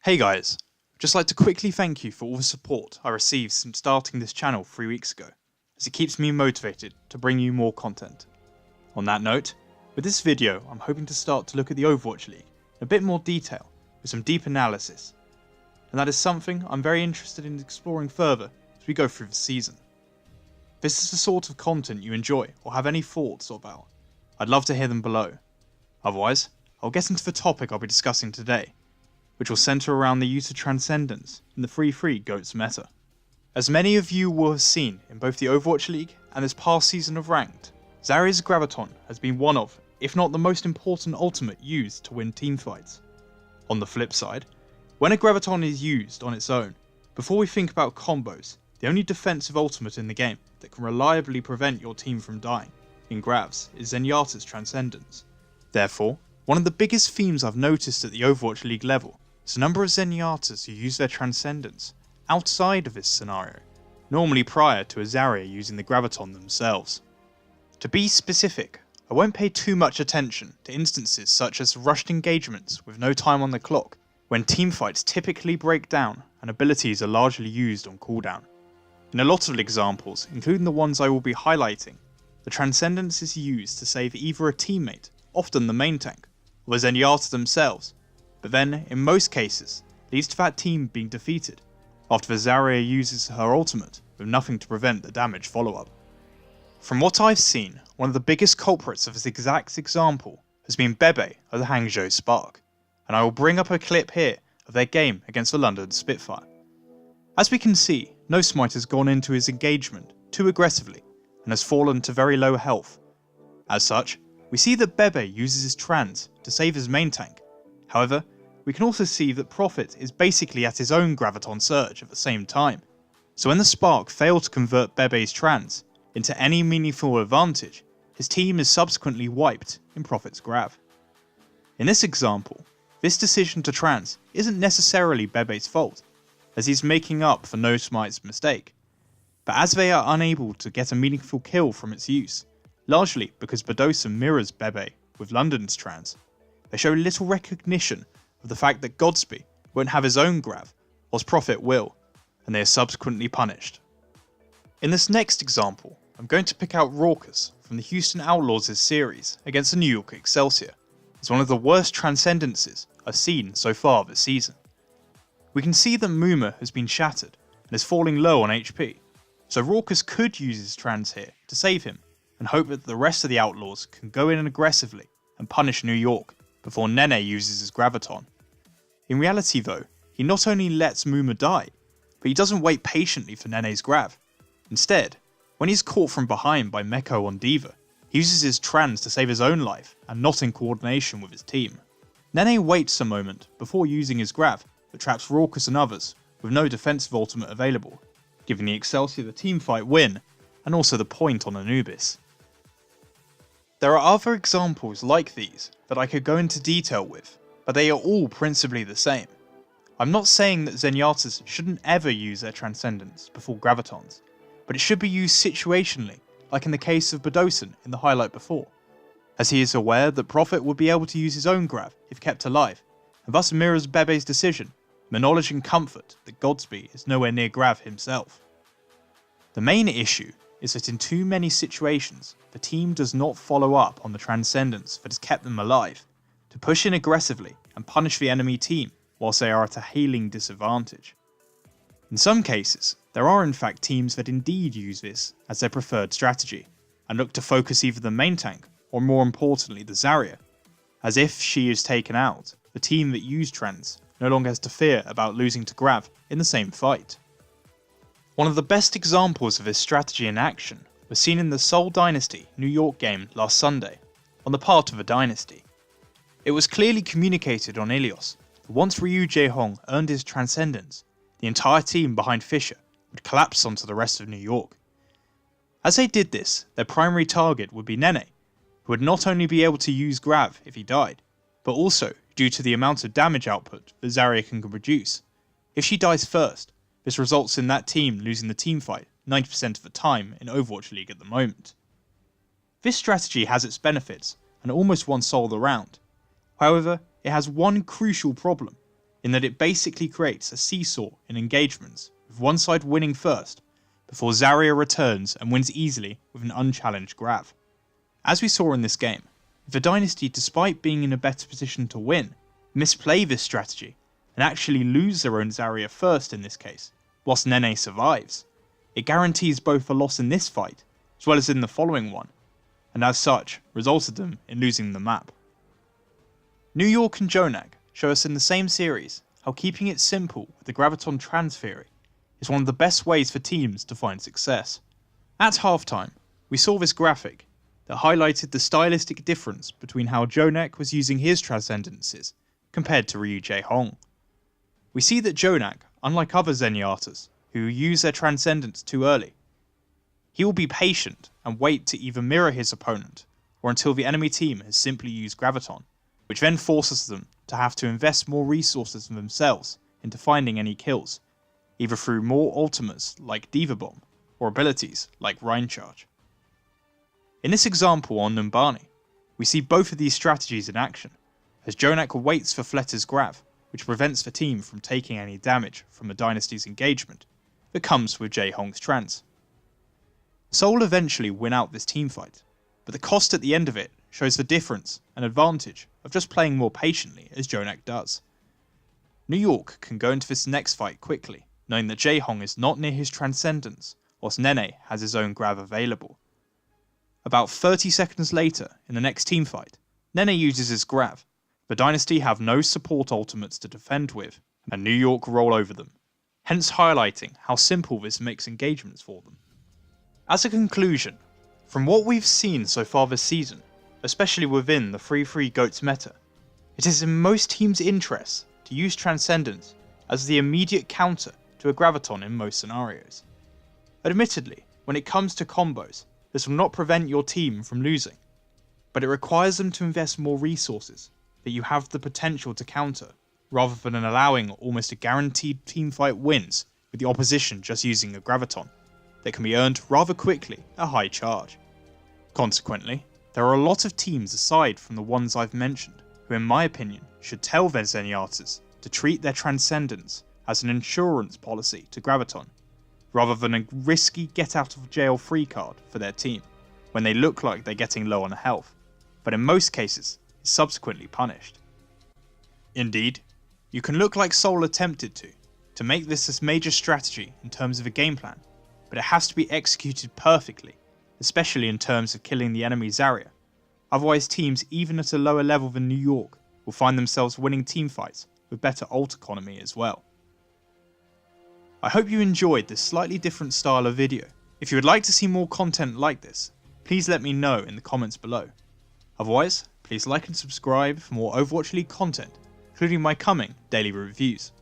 Hey guys, I'd just like to quickly thank you for all the support I received since starting this channel 3 weeks ago, as it keeps me motivated to bring you more content. On that note, with this video I'm hoping to start to look at the Overwatch League in a bit more detail with some deep analysis, and that is something I'm very interested in exploring further as we go through the season. If this is the sort of content you enjoy or have any thoughts about, I'd love to hear them below. Otherwise, I'll get into the topic I'll be discussing today, which will centre around the use of Transcendence in the 3-3 GOATS meta. As many of you will have seen in both the Overwatch League and this past season of Ranked, Zarya's Graviton has been one of, if not the most important ultimate used to win teamfights. On the flip side, when a Graviton is used on its own, before we think about combos, the only defensive ultimate in the game that can reliably prevent your team from dying in Gravs is Zenyatta's Transcendence. Therefore, one of the biggest themes I've noticed at the Overwatch League level is the number of Zenyatas who use their Transcendence outside of this scenario, normally prior to a Zarya using the Graviton themselves. To be specific, I won't pay too much attention to instances such as rushed engagements with no time on the clock, when teamfights typically break down and abilities are largely used on cooldown. In a lot of examples, including the ones I will be highlighting, the Transcendence is used to save either a teammate, often the main tank, or the Zenyatta themselves, but then, in most cases, leads to that team being defeated, after the Zarya uses her ultimate with nothing to prevent the damage follow-up. From what I've seen, one of the biggest culprits of this exact example has been Bebe of the Hangzhou Spark, and I will bring up a clip here of their game against the London Spitfire. As we can see, No Smite has gone into his engagement too aggressively and has fallen to very low health. As such, we see that Bebe uses his trans to save his main tank. However, we can also see that Prophet is basically at his own Graviton surge at the same time, so when the Spark failed to convert Bebe's trans into any meaningful advantage, his team is subsequently wiped in Prophet's Grav. In this example, this decision to trans isn't necessarily Bebe's fault, as he's making up for No Smite's mistake, but as they are unable to get a meaningful kill from its use, largely because Badosa mirrors Bebe with London's trans, they show little recognition of the fact that Godsby won't have his own Grav, whilst Prophet will, and they are subsequently punished. In this next example, I'm going to pick out Raucus from the Houston Outlaws' series against the New York Excelsior as one of the worst Transcendences I've seen so far this season. We can see that Muma has been shattered and is falling low on HP, so Raucus could use his trans here to save him and hope that the rest of the Outlaws can go in aggressively and punish New York before Nene uses his Graviton. In reality though, he not only lets Muma die, but he doesn't wait patiently for Nene's Grav. Instead, when he's caught from behind by Meko on D.Va, he uses his trans to save his own life and not in coordination with his team. Nene waits a moment before using his Grav that traps Raucus and others with no defensive ultimate available, giving the Excelsior the teamfight win and also the point on Anubis. There are other examples like these that I could go into detail with, but they are all principally the same. I'm not saying that Zenyatas shouldn't ever use their Transcendence before Gravitons, but it should be used situationally, like in the case of Badosan in the highlight before, as he is aware that Prophet would be able to use his own Grav if kept alive, and thus mirrors Bebe's decision, with knowledge and comfort that Godsby is nowhere near Grav himself. The main issue is that in too many situations, the team does not follow up on the Transcendence that has kept them alive, to push in aggressively and punish the enemy team whilst they are at a hailing disadvantage. In some cases, there are in fact teams that indeed use this as their preferred strategy, and look to focus either the main tank, or more importantly the Zarya, as if she is taken out, the team that used trans no longer has to fear about losing to Grav in the same fight. One of the best examples of this strategy in action was seen in the Seoul Dynasty New York game last Sunday, on the part of a Dynasty. It was clearly communicated on Ilios that once Ryu Jae-hong earned his Transcendence, the entire team behind Fisher would collapse onto the rest of New York. As they did this, their primary target would be Nene, who would not only be able to use Grav if he died, but also due to the amount of damage output that Zarya can produce. If she dies first, this results in that team losing the teamfight 90% of the time in Overwatch League at the moment. This strategy has its benefits and almost won Seoul the round. However, it has one crucial problem. in that it basically creates a seesaw in engagements, with one side winning first, before Zarya returns and wins easily with an unchallenged grav. As we saw in this game, if a dynasty, despite being in a better position to win, misplay this strategy and actually lose their own Zarya first in this case, whilst Nene survives, it guarantees both a loss in this fight as well as in the following one, and as such resulted them in losing the map. New York and Jonak show us in the same series how keeping it simple with the Graviton Trans theory is one of the best ways for teams to find success. At halftime, we saw this graphic that highlighted the stylistic difference between how Jonak was using his Transcendences compared to Ryu Jae-hong. We see that Jonak, unlike other Zenyatas who use their Transcendence too early, he will be patient and wait to either mirror his opponent or until the enemy team has simply used Graviton, which then forces them to have to invest more resources in themselves into finding any kills, either through more ultimates like Diva Bomb or abilities like Rhine Charge. In this example on Numbani, we see both of these strategies in action, as Jonak waits for Fletter's grav, which prevents the team from taking any damage from a dynasty's engagement that comes with Jae-hong's trans. Seoul eventually win out this teamfight, but the cost at the end of it shows the difference and advantage of just playing more patiently as Jonak does. New York can go into this next fight quickly, knowing that Jae-hong is not near his Transcendence, whilst Nene has his own grav available. About 30 seconds later in the next teamfight, Nene uses his grav. The Dynasty have no support ultimates to defend with, and New York roll over them, hence highlighting how simple this makes engagements for them. As a conclusion, from what we've seen so far this season, especially within the 3-3 GOATS meta, it is in most teams' interests to use Transcendence as the immediate counter to a Graviton in most scenarios. Admittedly, when it comes to combos, this will not prevent your team from losing, but it requires them to invest more resources that you have the potential to counter, rather than allowing almost a guaranteed teamfight wins with the opposition just using a Graviton that can be earned rather quickly at high charge. Consequently, there are a lot of teams aside from the ones I've mentioned who in my opinion should tell their Zenyatas to treat their Transcendence as an insurance policy to Graviton, rather than a risky get out of jail free card for their team when they look like they're getting low on health, but in most cases is subsequently punished. Indeed, you can look like Seoul attempted to make this a major strategy in terms of a game plan, but it has to be executed perfectly, especially in terms of killing the enemy Zarya. Otherwise teams even at a lower level than New York will find themselves winning teamfights with better ult economy as well. I hope you enjoyed this slightly different style of video. If you would like to see more content like this, please let me know in the comments below. Otherwise, please like and subscribe for more Overwatch League content, including my coming daily reviews.